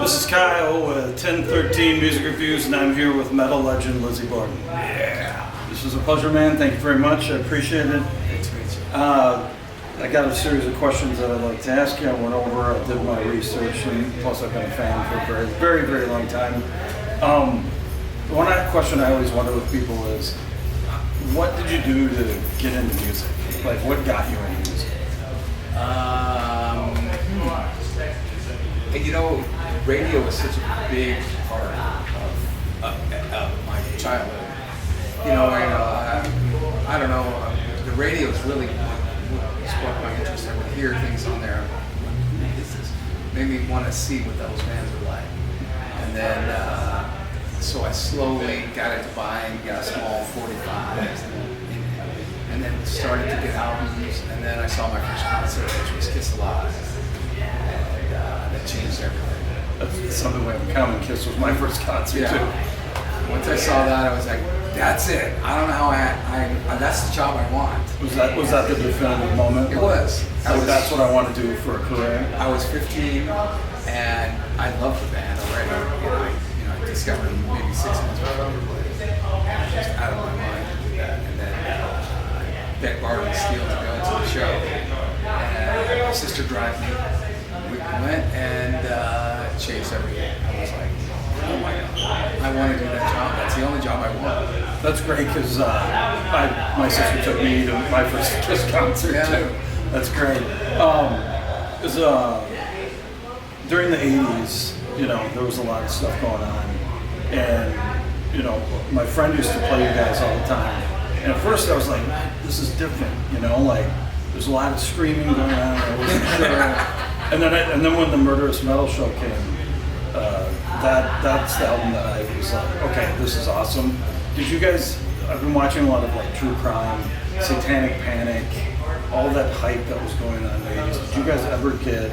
This is Kyle with 1013 Music Reviews, and I'm here with metal legend Lizzy Borden. Yeah. This was a pleasure, man. Thank you very much. I appreciate it. It's great. I got a series of questions that I'd like to ask you. I went over, I did my research, and plus I've been a fan for a very, very long time. One question I always wonder with people is, what did you do to get into music? Like, what got you into music? And you know, radio was such a big part of my childhood. You know, I don't know, the radio is really what sparked my interest. I would hear things on there. It made me want to see what those bands were like. And then, so I slowly got into buying small 45s and then started to get albums. And then I saw my first concert, which was Kiss Alive. And that changed everything. That's something we have in common. Kiss was my first concert too. Once I saw that, I was like, "That's it. I don't know how that's the job I want." Was that the definitive moment? It was. That's what I want to do for a career. I was 15, and I loved the band already. I discovered them maybe 6 months before we played, and I was just out of my mind to do that. And then I begged Barbara Steele to go to the show, and my sister dragged me. We went, and it changed everything. I was like, oh my God, I want to do that job. That's the only job I want. That's great because my sister took me to my first Kiss concert too. That's great. During the 80s, there was a lot of stuff going on. And, my friend used to play you guys all the time. And at first I was like, this is different, like there's a lot of screaming going on. I wasn't sure. And then when the Murderous Metal show came, that's the album that I was like, okay, this is awesome. Did you guys, I've been watching a lot of like true crime, satanic panic, all that hype that was going on in the 80s. Did you guys ever get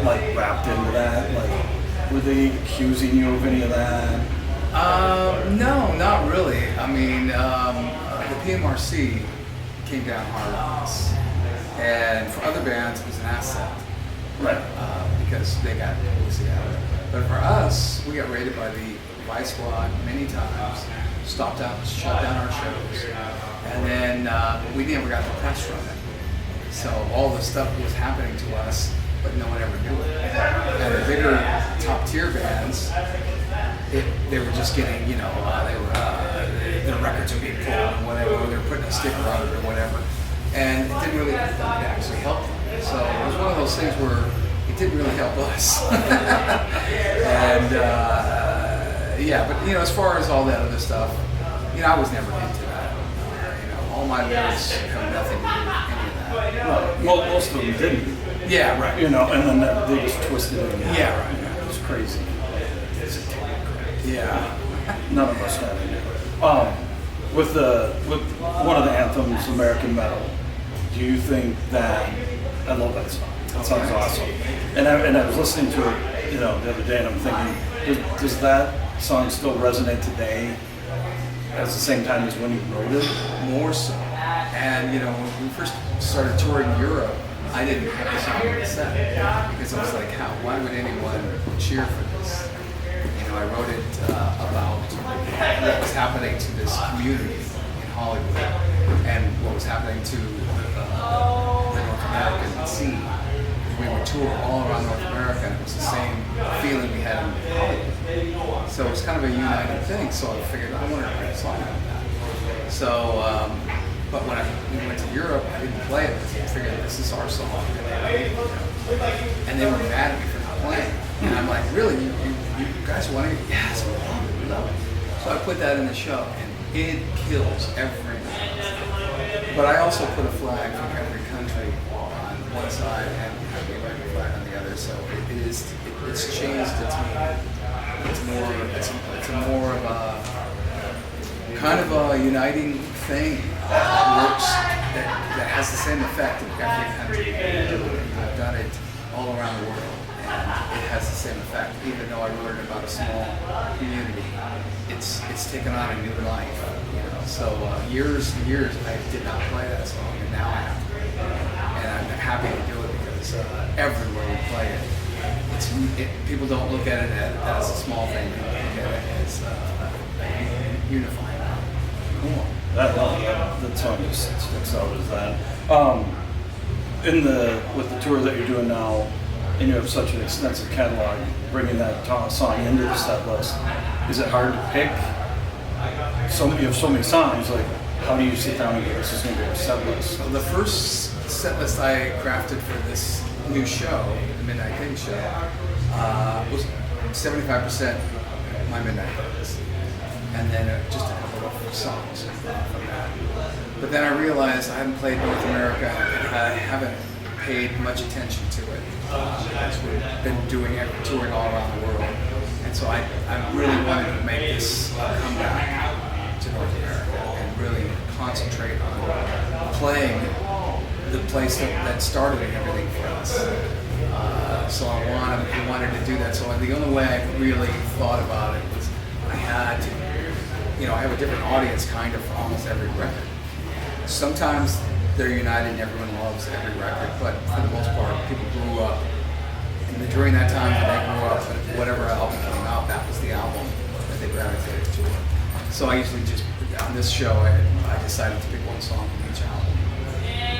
like wrapped into that? Like, were they accusing you of any of that? No, not really. I mean, the PMRC came down hard on us. And for other bands, it was an asset. Right. Because they got publicity out of it. But for us, we got raided by the Vice Squad many times, shut down our shows, and then we never got the press from it. So all the stuff was happening to us, but no one ever knew it. And the bigger top tier bands, they were just getting, their records were being pulled or whatever, or they were putting a sticker on it or whatever. And it didn't really actually help them. So it was one of those things where it didn't really help us. And but as far as all that other stuff, I was never into that. All my lyrics have nothing to do with any of that. Well, most of them didn't. Yeah, right. And then they just twisted it. Yeah, right. It was crazy. Yeah. None of us got into it. With one of the anthems, American Metal, do you think that, I love that song. That song's awesome. And I was listening to it, the other day, and I'm thinking, does that song still resonate today at the same time as when you wrote it? More so. And when we first started touring Europe, I didn't have the song in the set because I was like, why would anyone cheer for this? I wrote it about what was happening to this community in Hollywood and what was happening to the North American scene. We would tour all around North America, and it was the same feeling we had in Hollywood. So it was kind of a uniting thing. So I figured I wanted to write a song about that. So, but when we went to Europe, I didn't play it because I figured this is our song, and they were mad at me for not playing. And I'm like, really, you guys want it? Yes, we love it. So I put that in the show, and it kills every night. But I also put a flag from every country on one side and the American flag on the other. So it's changed its meaning. It's more of a kind of a uniting thing that works, that has the same effect in every country. I've done it all around the world. It has the same effect, even though I wrote it about a small community. It's taken on a new life, So years and years I did not play that song, and now I have to. And I'm happy to do it because everywhere we play it, people don't look at it as a small thing. They look at it as unifying. Cool. That song just sticks out as that. With the tour that you're doing now, and you have such an extensive catalog, bringing that song into the set list, is it hard to pick? You have so many songs. Like, how do you sit down and go, this is going to be a set list? So the first set list I crafted for this new show, the Midnight Thing show, was 75% my Midnight Things, and then just a couple of songs from that. But then I realized I hadn't played North America, and I haven't paid much attention to it because we've been touring all around the world, and so I really wanted to make this comeback to North America and really concentrate on playing the place that started everything for us. So I wanted to do that. So the only way I really thought about it was I had to, I have a different audience kind of for almost every record. Sometimes they're united and everyone loves every record, but for the most part, people grew up. And during that time when they grew up, whatever album came out, that was the album that they gravitated to. So I usually just, on this show, I decided to pick one song from each album.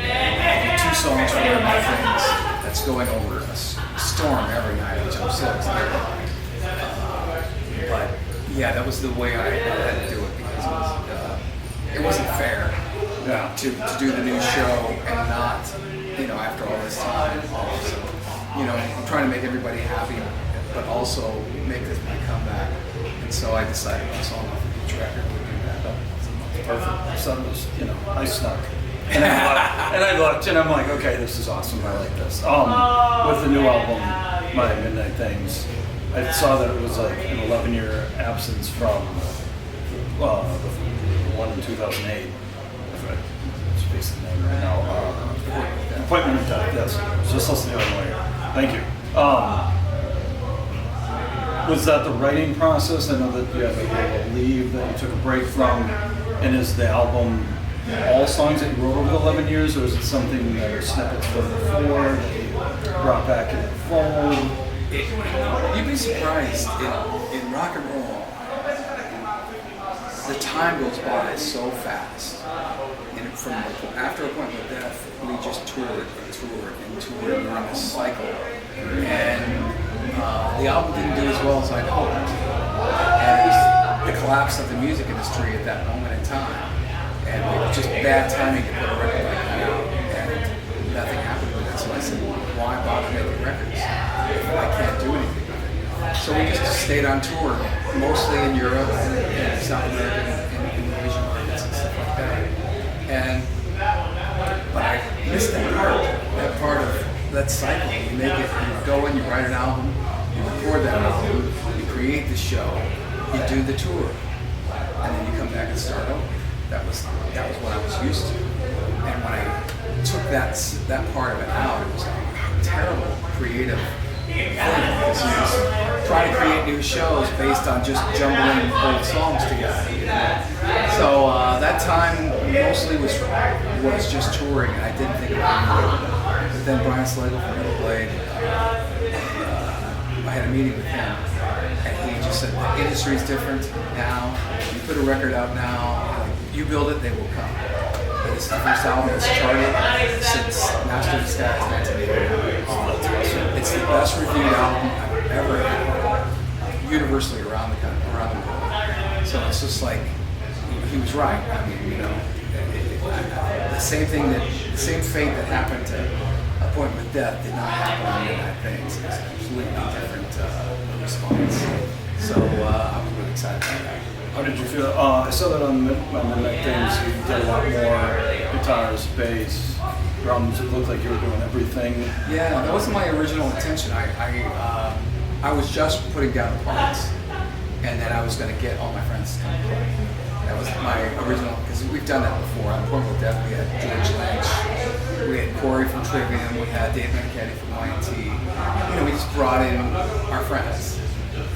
And 2 songs from my things that's going over a storm every night, which I'm so excited about. But yeah, that was the way I had to do it because it wasn't fair to do the new show and not, after all this time, also, I'm trying to make everybody happy, but also make this my comeback. And so I decided one song off of each record would do that. Perfect. So I snuck. And I looked and I'm like, okay, this is awesome. I like this. With the new album, My Midnight Things, I saw that it was like an 11-year absence from the one in 2008. It's based the name right now. Appointment of Death, yes. Just listen to the other way. Thank you. Was that the writing process? I know that you had a little leave that you took a break from. And is the album all songs that you wrote over the 11 years, or is it something that are snippets from before that you brought back in the fold? You'd be surprised in rock and roll. The time goes by so fast. And from after Appointment of Death, we just toured and we're on this cycle. And the album didn't do as well as I'd hoped. And it was the collapse of the music industry at that moment in time. And it was just bad timing to put a record like that out. And nothing happened with it. So I said, why bother making records if I can't do anything with it? So we just stayed on tour, mostly in Europe and South America and Asian markets and stuff like that. But I missed that part of that cycle. You make it, you go in, you write an album, you record that album, you create the show, you do the tour, and then you come back and start over. That was what I was used to. And when I took that part of it out, it was a terrible creative thing because you just try to create new shows based on just jumbling old songs together. So that time mostly was just touring, and I didn't think about it. But then Brian Slagle from Middle Blade, I had a meeting with him, and he just said the industry is different now. You put a record out now, you build it, they will come. And this is the first album that's charted since Master of the Skies 1989. It's the best reviewed album I've ever had, universally around the world. So it's just like, he was right. I mean, the same fate that happened to Appointment with Death did not happen on Midnight Things. It was a completely different response. So I'm really excited about that. How did you feel? I saw that on Midnight Things. You did a lot more guitars, bass, drums. It looked like you were doing everything. Yeah, that wasn't my original intention. I was just putting down the parts, and then I was going to get all my friends to come play. That was my original, because we've done that before. On Appointment with Death, we had George Lynch, we had Corey from Trivium, we had Dave Meniketti from YT. We just brought in our friends.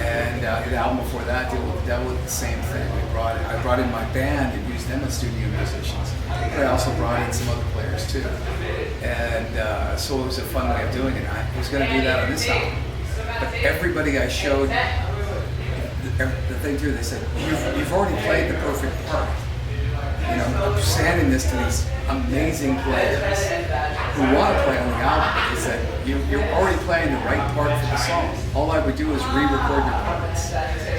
And the album before that, Deal with the Devil, the same thing. I brought in my band and used them as studio musicians. But I also brought in some other players too. And so it was a fun way of doing it. I was going to do that on this album. But everybody I showed the thing too, they said, you've already played the perfect part. You know, I'm handing this to these amazing players who want to play on the album. They said, you're already playing the right part for the song. All I would do is re-record your parts.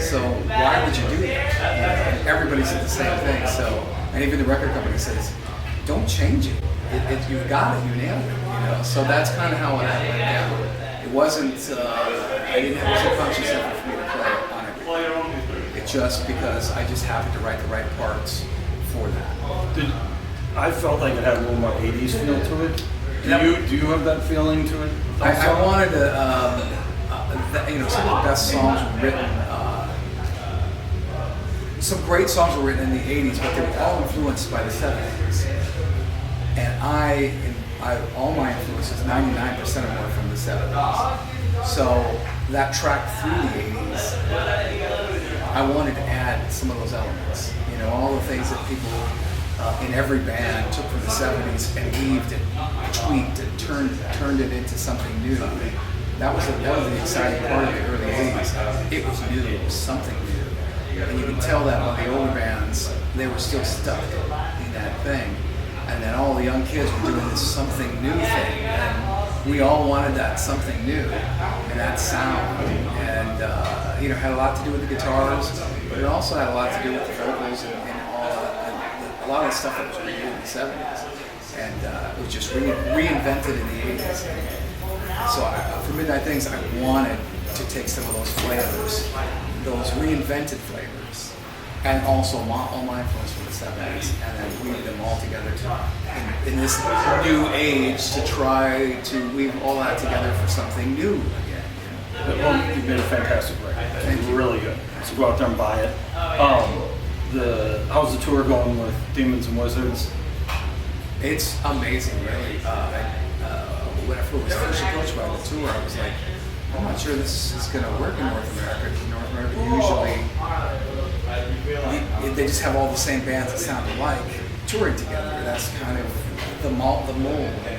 So why would you do that? You know, and everybody said the same thing. So, and even the record company says, don't change it. You've got it. You nailed it. You know. So that's kind of how it went down. It wasn't. I didn't have a subconscious effort for me to play on everything. It's just because I just happened to write the right parts for that. I felt like it had a little more 80s feel to it. Do you have that feeling to it? I wanted to, you know, some of the best songs were written, some great songs were written in the 80s, but they were all influenced by the 70s. And all my influences, 99% of them were from the 70s. So that track through the 80s, I wanted to add some of those elements. You know, all the things that people in every band took from the 70s and weaved it, tweaked it, turned it into something new. That was the exciting part of the early 80s. It was new, it was something new. And you can tell that by the older bands, they were still stuck in that thing. And then all the young kids were doing this something new thing. And we all wanted that something new and that sound. And you know, had a lot to do with the guitars, but it also had a lot to do with the vocals and all a lot of the stuff that was created in the 70s. And it was just reinvented in the 80s. So for Midnight Things, I wanted to take some of those flavors, those reinvented flavors, and also all my influence from the 70s, and then weave them all together in this new age to try to weave all that together for something new again. You know? Well, you made a fantastic record. Thank you. Really good. So go out there and buy it. How's the tour going with Demons and Wizards? It's amazing, really. When I was first approached by the tour, I was like, I'm not sure this is going to work in North America. In North America, usually they just have all the same bands that sound alike touring together. That's kind of the mold,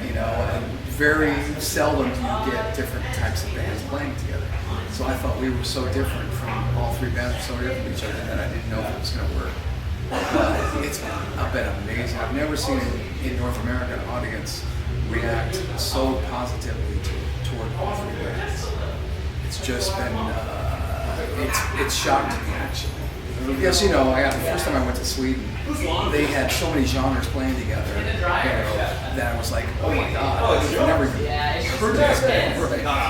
you know. And very seldom do you get different types of bands playing together. So I thought we were so different from all three bands were so different from each other that I didn't know if it was going to work. But it's been amazing. I've never seen in North America an audience react so positively toward all three bands. It's just been, it's shocked me actually. Because, you know, the first time I went to Sweden, they had so many genres playing together, you know, that I was like, oh my God, I've never even heard of this band.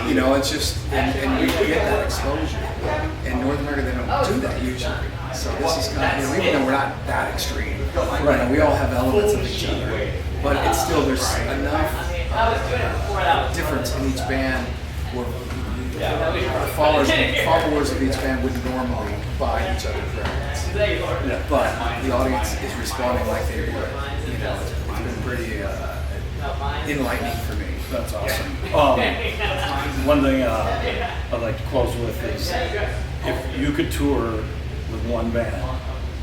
You know, it's just, and we get that exposure. In North America, they don't do that usually. So this is kind of, you know, even though we're not that extreme, right? You know, we all have elements of each other, but it's still, there's enough difference in each band where followers of each band wouldn't normally buy each other's records. Yeah. But the audience is responding like they would. You know, it's been pretty enlightening for me. That's awesome. One thing I'd like to close with is, if you could tour with one band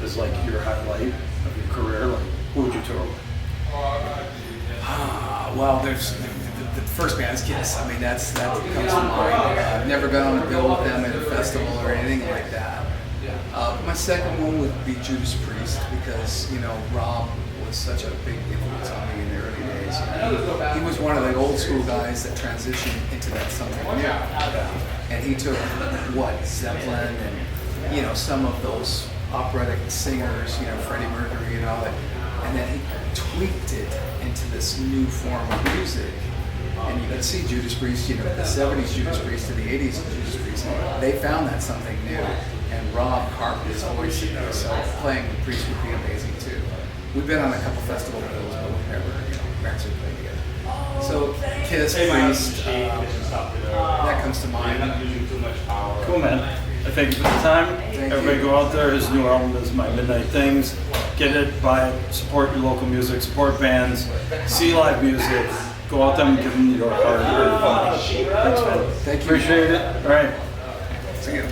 as like your highlight of your career, like who would you tour with? Well, there's the first band is Kiss. I mean, that comes to mind. I've never gone on a bill with them at a festival or anything like that. My second one would be Judas Priest, because, you know, Rob was such a big influence on me in the early days. You know, he was one of the old school guys that transitioned into that something new. And he took Zeppelin and, you know, some of those operatic singers, you know, Freddie Mercury and all that, and then he tweaked it into this new form of music. And you can see Judas Priest, you know, the 70s Judas Priest to the 80s Judas Priest, they found that something new. And Rob carved his voice in there, so playing with Priest would be amazing too. We've been on a couple festival bills, but we've never, you know, actually played together. So Kiss, Priest, that comes to mind. Cool, man. I thank you for the time. Everybody go out there. His new album is My Midnight Things. Get it, buy it, support your local music, support bands, see live music. Go out there and give them your hard-earned money. Thanks, man. Thank you. Appreciate it. All right. See you.